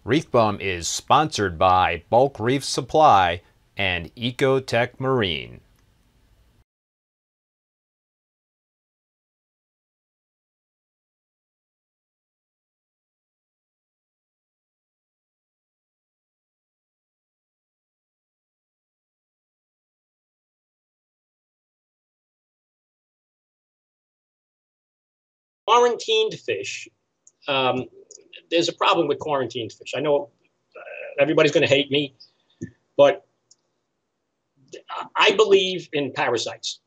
ReefBum is sponsored by Bulk Reef Supply and Ecotech Marine. Quarantined fish, there's a problem with quarantined fish. I know everybody's going to hate me, but I believe in parasites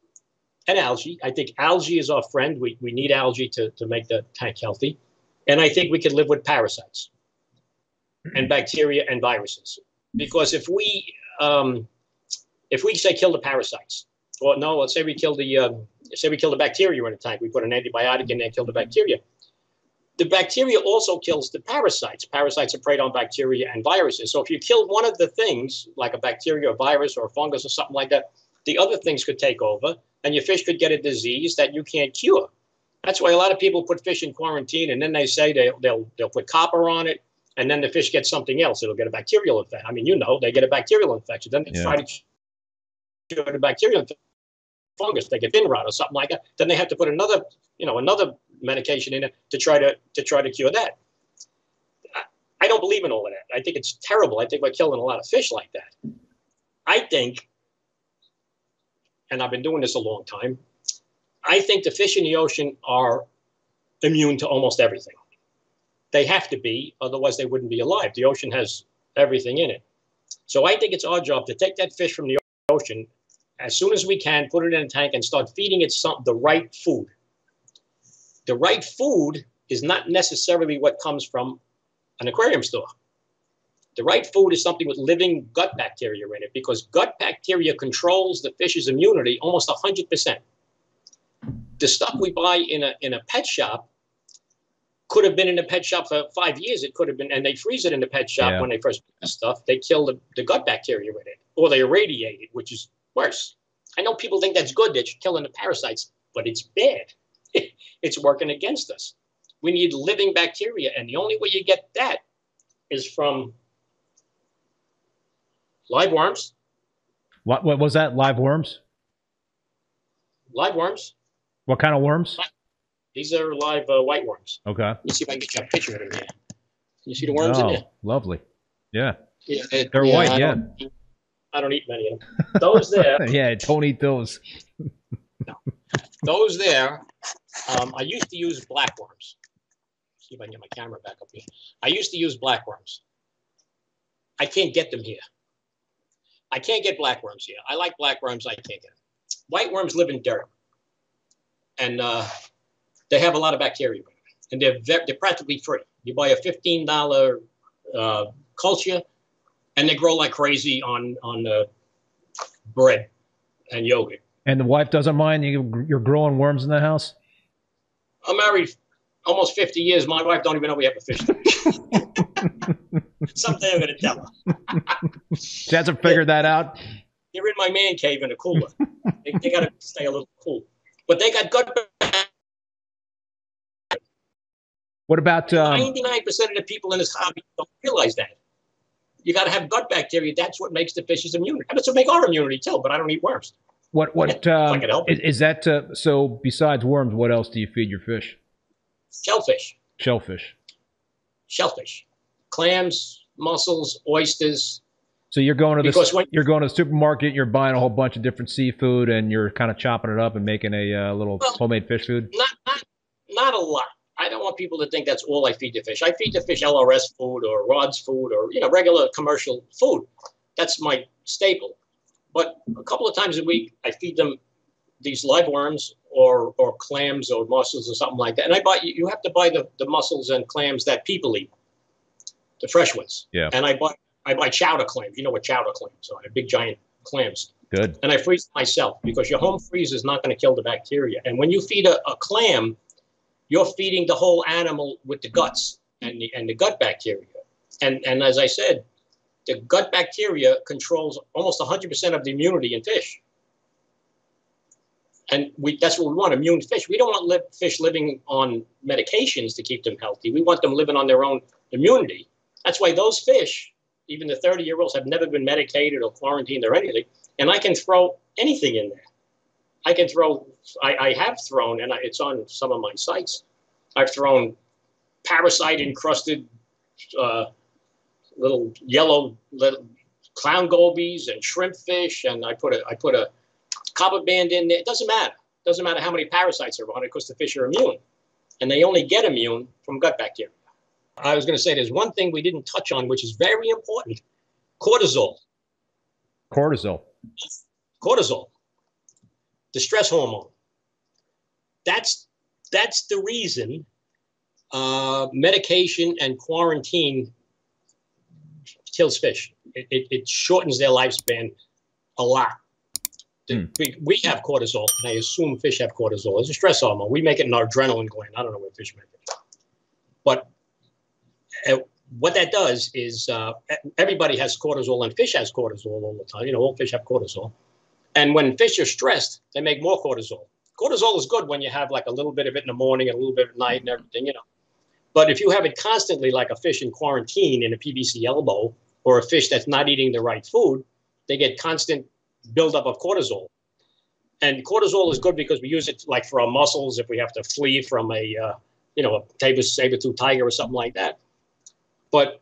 and algae. I think algae is our friend. We need algae to make the tank healthy. And I think we can live with parasites and bacteria and viruses. Because if we say kill the parasites, or no, let's say we kill the bacteria in a tank. We put an antibiotic in there, kill the bacteria. The bacteria also kills the parasites. Parasites are preyed on bacteria and viruses. So if you kill one of the things, like a bacteria, or virus, or a fungus, or something like that, the other things could take over, and your fish could get a disease that you can't cure. That's why a lot of people put fish in quarantine, and then they say they'll put copper on it, and then the fish gets something else. It'll get a bacterial infection. I mean, they get a bacterial infection. Then they try to cure the bacterial infection. Fungus, they get fin rot or something like that, then they have to put another medication in it to try to cure that. I don't believe in all of that. I think it's terrible. I think we're killing a lot of fish like that. I think, and I've been doing this a long time, I think the fish in the ocean are immune to almost everything. They have to be, otherwise they wouldn't be alive. The ocean has everything in it. So I think it's our job to take that fish from the ocean as soon as we can, put it in a tank and start feeding it the right food. The right food is not necessarily what comes from an aquarium store. The right food is something with living gut bacteria in it, because gut bacteria controls the fish's immunity almost 100%. The stuff we buy in a pet shop could have been in a pet shop for 5 years. It could have been, and they freeze it in the pet shop when they first put the stuff. They kill the gut bacteria in it, or they irradiate it, which is worse. I know people think that's good, that you're killing the parasites, but it's bad. It's working against us. We need living bacteria, and the only way you get that is from live worms. What was that? Live worms? Live worms. What kind of worms? These are live white worms. Okay. Let me see if I can get you a picture of them here. Can you see the worms in there? Lovely. Yeah. They're white, I don't eat many of them. Those there. Yeah, don't eat those. No. Those there, I used to use black worms. See if I can get my camera back up here. I used to use black worms. I can't get them here. I can't get black worms here. I like black worms. I can't get them. White worms live in dirt. And they have a lot of bacteria in them. And they're practically free. You buy a $15 culture, and they grow like crazy on bread and yogurt. And the wife doesn't mind you're growing worms in the house? I'm married almost 50 years. My wife don't even know we have a fish tank. Someday I'm going to tell her. She hasn't figured that out? They're in my man cave in a cooler. They got to stay a little cool. But they got gut. What about 99% of the people in this hobby don't realize that. You got to have gut bacteria. That's what makes the fish's immunity. That's what makes our immunity too. But I don't eat worms. What is that? So besides worms, what else do you feed your fish? Shellfish. Shellfish. Clams, mussels, oysters. So you're going to the supermarket. You're buying a whole bunch of different seafood, and you're kind of chopping it up and making a little homemade fish food. Not a lot. I don't want people to think that's all I feed the fish. I feed the fish LRS food or rods food or regular commercial food. That's my staple. But a couple of times a week, I feed them these live worms or clams or mussels or something like that. And you have to buy the mussels and clams that people eat, the fresh ones. Yeah. And I buy chowder clams. You know what chowder clams are? They're big giant clams. Good. And I freeze myself, because your home freeze is not going to kill the bacteria. And when you feed a clam, you're feeding the whole animal with the guts and the gut bacteria. And as I said, the gut bacteria controls almost 100% of the immunity in fish. And that's what we want, immune fish. We don't want fish living on medications to keep them healthy. We want them living on their own immunity. That's why those fish, even the 30-year-olds, have never been medicated or quarantined or anything. And I can throw anything in there. I can throw, I have thrown, and it's on some of my sites, I've thrown parasite-encrusted little yellow clown gobies and shrimp fish, and I put a copper band in there. It doesn't matter. It doesn't matter how many parasites are on it because the fish are immune. And they only get immune from gut bacteria. I was going to say there's one thing we didn't touch on, which is very important. Cortisol. Cortisol. Cortisol. The stress hormone. That's the reason medication and quarantine kills fish. It shortens their lifespan a lot. We have cortisol, and I assume fish have cortisol. It's a stress hormone. We make it in our adrenaline gland. I don't know where fish make it. But what that does is everybody has cortisol, and fish has cortisol all the time. You know, all fish have cortisol. And when fish are stressed, they make more cortisol. Cortisol is good when you have like a little bit of it in the morning and a little bit at night and everything, you know. But if you have it constantly, like a fish in quarantine in a PVC elbow, or a fish that's not eating the right food, they get constant buildup of cortisol. And cortisol is good because we use it like for our muscles if we have to flee from a, you know, a saber-tooth tiger or something like that. But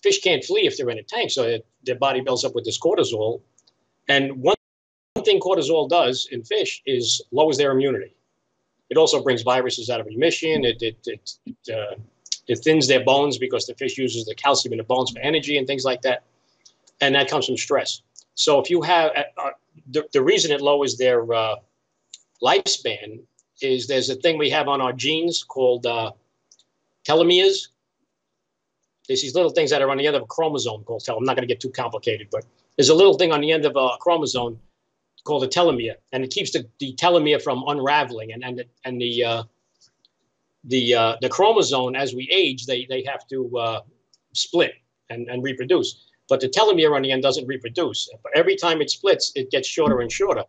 fish can't flee if they're in a tank, so their body builds up with this cortisol. And one thing cortisol does in fish is lowers their immunity. It also brings viruses out of remission. It thins their bones because the fish uses the calcium in the bones for energy and things like that. And that comes from stress. So if you have, the reason it lowers their lifespan is there's a thing we have on our genes called telomeres. There's these little things that are on the end of a chromosome called telomere. I'm not going to get too complicated, but there's a little thing on the end of a chromosome called a telomere, and it keeps the telomere from unraveling. And the chromosome, as we age, they have to split and reproduce. But the telomere on the end doesn't reproduce. Every time it splits, it gets shorter and shorter.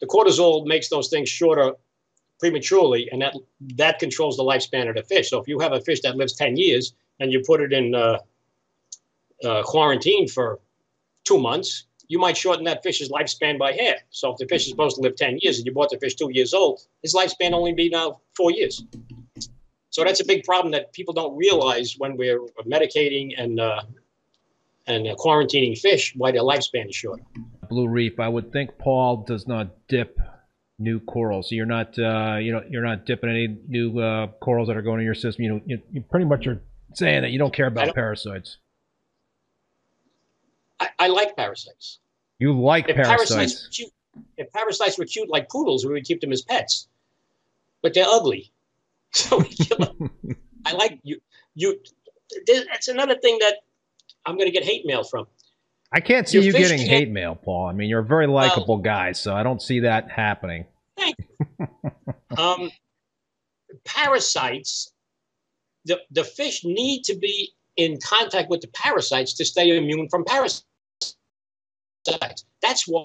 The cortisol makes those things shorter prematurely, and that controls the lifespan of the fish. So if you have a fish that lives 10 years and you put it in quarantine for 2 months, you might shorten that fish's lifespan by half. So if the fish is supposed to live 10 years and you bought the fish 2 years old, his lifespan only be now 4 years. So that's a big problem that people don't realize when we're medicating and quarantining fish, why their lifespan is shorter. Blue Reef, I would think Paul does not dip new corals. So you're not, you're not dipping any new corals that are going in your system. You pretty much are saying that you don't care about parasites. I like parasites. You like parasites? If parasites were cute like poodles, we would keep them as pets. But they're ugly, so we kill them. I like you. That's another thing that I'm going to get hate mail from. I can't see you getting hate mail, Paul. I mean, you're a very likable guy, so I don't see that happening. Thank you. Parasites, the fish need to be in contact with the parasites to stay immune from parasites. That's why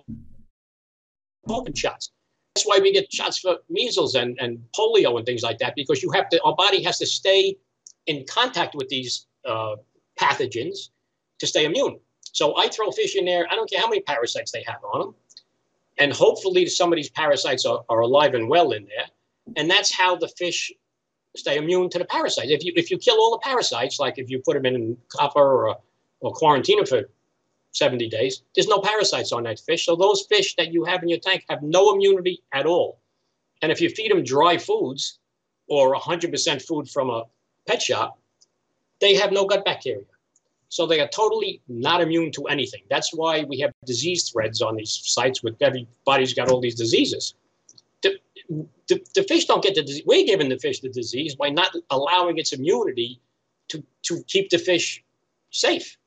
open shots. That's why we get shots for measles and polio and things like that, because our body has to stay in contact with these pathogens to stay immune. So I throw fish in there. I don't care how many parasites they have on them. And hopefully some of these parasites are alive and well in there. And that's how the fish stay immune to the parasites. If you kill all the parasites, like if you put them in copper or quarantine them for 70 days, there's no parasites on that fish. So those fish that you have in your tank have no immunity at all. And if you feed them dry foods or 100% food from a pet shop, they have no gut bacteria. So they are totally not immune to anything. That's why we have disease threads on these sites with everybody's got all these diseases. The fish don't get the disease. We're giving the fish the disease by not allowing its immunity to keep the fish safe.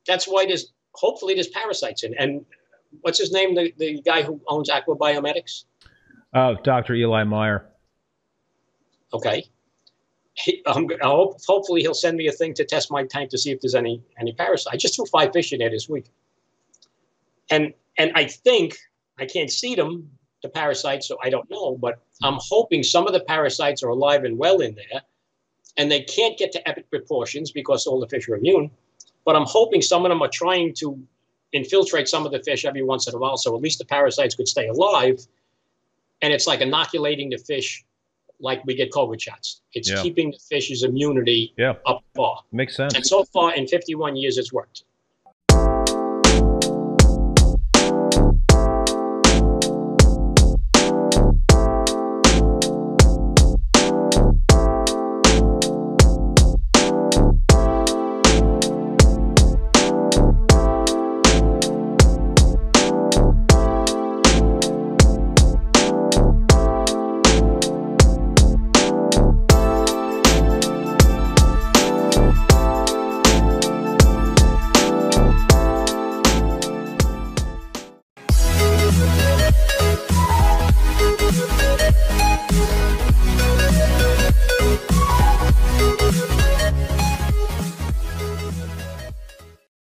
That's why hopefully there's parasites in. And what's his name, the guy who owns Aqua Biomedics? Dr. Eli Meyer. Okay. Hopefully he'll send me a thing to test my tank to see if there's any parasites. I just threw 5 fish in there this week. And I think, I can't see them, the parasites, so I don't know, but I'm hoping some of the parasites are alive and well in there. and they can't get to epic proportions because all the fish are immune. But I'm hoping some of them are trying to infiltrate some of the fish every once in a while, so at least the parasites could stay alive. And it's like inoculating the fish like we get COVID shots. It's keeping the fish's immunity up far. Makes sense. And so far, in 51 years, it's worked.